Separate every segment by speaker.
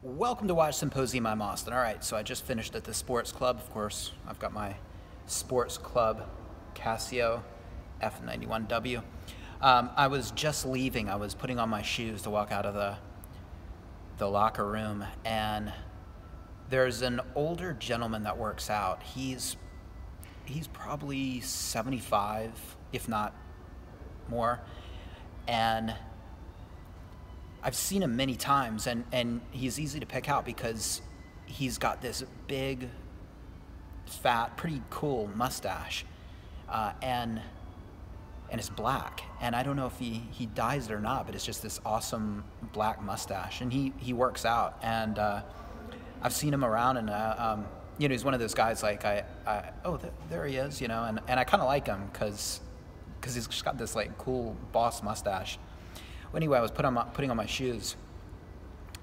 Speaker 1: Welcome to Watch Symposium. I'm Austin. All right, so I just finished at the sports club. Of course, I've got my sports club Casio F91W. I was just leaving. I was putting on my shoes to walk out of the locker room, and there's an older gentleman that works out. He's probably 75, if not more, and I've seen him many times, and he's easy to pick out because he's got this big, fat, pretty cool mustache, and it's black. And I don't know if he dyes it or not, but it's just this awesome black mustache. And he works out, and I've seen him around, and he's one of those guys like there he is, and I kind of like him because he's just got this like cool boss mustache. Well, anyway, I was putting on my shoes,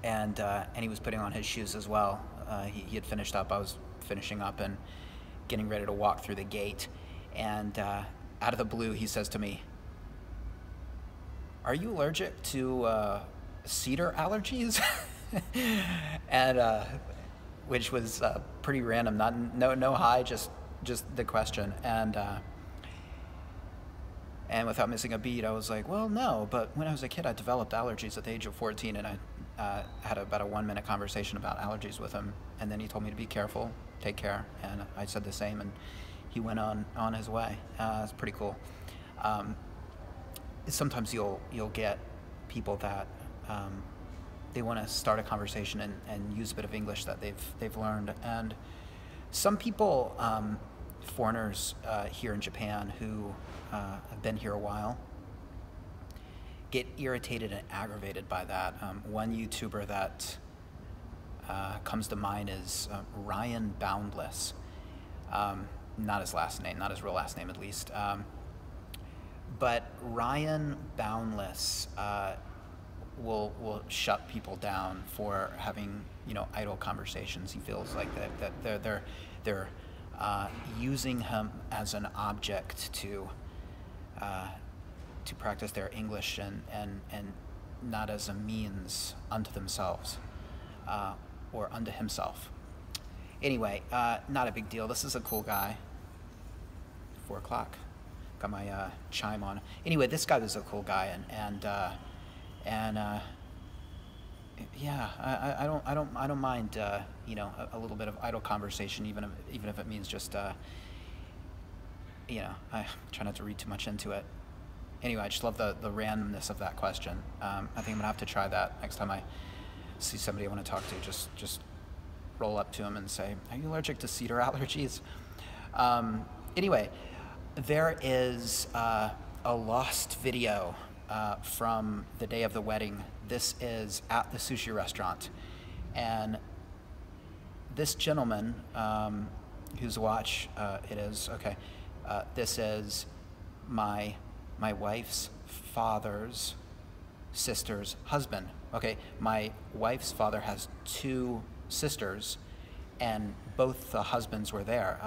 Speaker 1: and he was putting on his shoes as well. He had finished up. I was finishing up and getting ready to walk through the gate, and out of the blue, he says to me, "Are you allergic to cedar allergies?" and which was pretty random. No hi, just the question. And without missing a beat, I was like, well, no, but when I was a kid, I developed allergies at the age of 14, and I had about a 1-minute conversation about allergies with him, and then he told me to be careful, take care, and I said the same, and he went on his way. It's pretty cool. Sometimes you'll get people that they want to start a conversation and use a bit of English that they've learned, and some people, foreigners here in Japan who have been here a while, get irritated and aggravated by that. One YouTuber that comes to mind is Ryan Boundless. Not his last name, not his real last name at least. But Ryan Boundless will shut people down for having idle conversations. He feels like that they're using him as an object to practice their English and not as a means unto themselves or unto himself. Anyway, not a big deal. This is a cool guy. 4 o'clock. Got my chime on. Anyway, this guy was a cool guy, and yeah, I don't mind a little bit of idle conversation, even if it means just I try not to read too much into it. Anyway, I just love the randomness of that question. I think I'm gonna have to try that next time I see somebody I want to talk to. Just roll up to them and say, "Are you allergic to cedar allergies?" Anyway, there is a lost video from the day of the wedding. This is at the sushi restaurant, and this gentleman, whose watch it is, okay, this is my wife's father's sister's husband. Okay, my wife's father has 2 sisters, and both the husbands were there.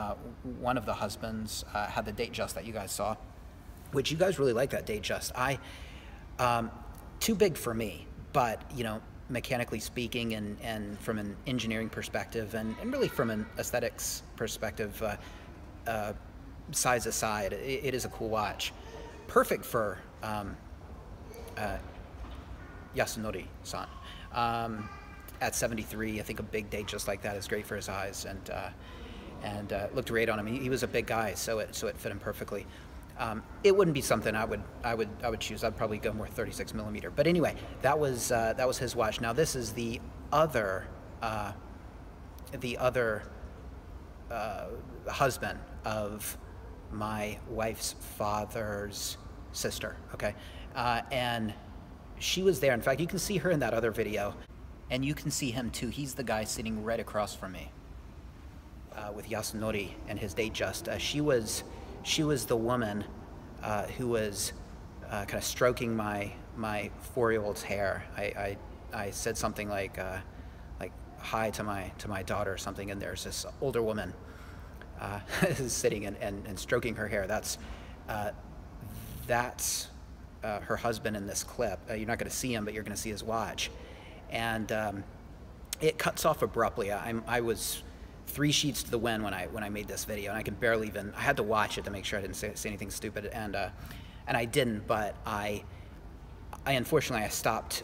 Speaker 1: One of the husbands had the date just that you guys saw, which you guys really like that date just. Too big for me, but mechanically speaking, and from an engineering perspective, and really from an aesthetics perspective, size aside, it is a cool watch. Perfect for Yasunori-san. At 73, I think a big date just like that is great for his eyes, and looked great on him. He was a big guy, so it fit him perfectly. It wouldn't be something I would choose. I'd probably go more 36 millimeter. But anyway, that was his watch. Now this is the other husband of my wife's father's sister. Okay, and she was there. In fact, you can see her in that other video, and you can see him too. He's the guy sitting right across from me with Yasunori and his date just. She was the woman who was kind of stroking my 4-year-old's hair. I said something like hi to my daughter or something, and there's this older woman sitting and stroking her hair. That's her husband in this clip. You're not going to see him, but you're going to see his watch. And it cuts off abruptly. I was 3 sheets to the wind when I made this video, and I could barely even. I had to watch it to make sure I didn't say anything stupid, and I didn't. But I unfortunately I stopped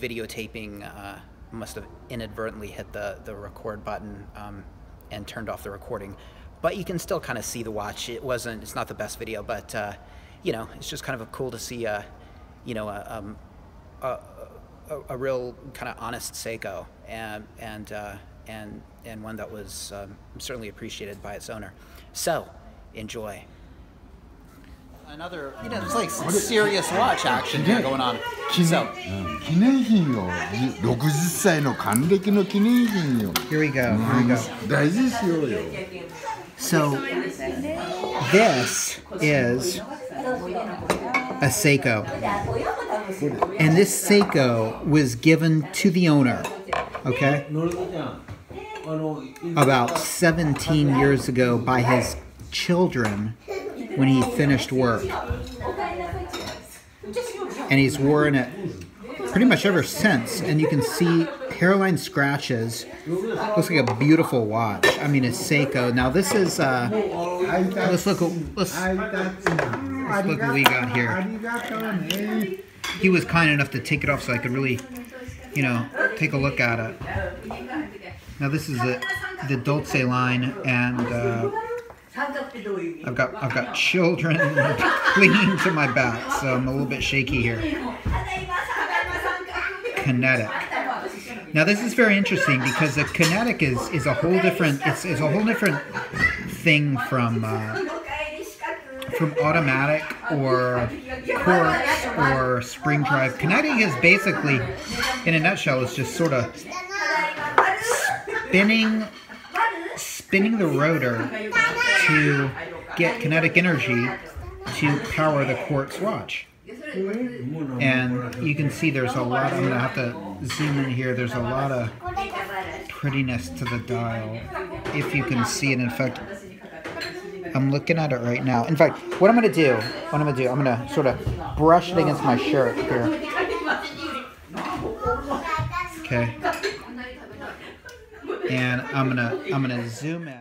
Speaker 1: videotaping. Must have inadvertently hit the record button and turned off the recording. But you can still kind of see the watch. It's not the best video, but you know, it's just kind of cool to see you know, a real kind of honest Seiko, and one that was certainly appreciated by its owner. So enjoy. Another, you know, it's like serious watch action here going on. So,
Speaker 2: 記念品よ。60歳の還暦の記念品よ。
Speaker 1: here we go. Here we go.
Speaker 2: 大事にしようよ。
Speaker 1: So this is a Seiko, and this Seiko was given to the owner, okay, about 17 years ago by his children when he finished work, and he's worn it pretty much ever since. And you can see hairline scratches. Looks like a beautiful watch. I mean, a Seiko. Now this is let's look what we got here. He was kind enough to take it off so I could really, you know, take a look at it. Now this is the Dolce line, and I've got children clinging to my back, so I'm a little bit shaky here. Kinetic. Now this is very interesting because the Kinetic is a whole different thing from automatic or quartz or spring drive. Kinetic is basically, in a nutshell, is just sort of spinning the rotor to get kinetic energy to power the quartz watch. And you can see there's a lot, I'm going to have to zoom in here, there's a lot of prettiness to the dial, if you can see it. In fact, I'm looking at it right now. In fact, what I'm going to do, I'm going to sort of brush it against my shirt here. Okay. And I'm gonna zoom in.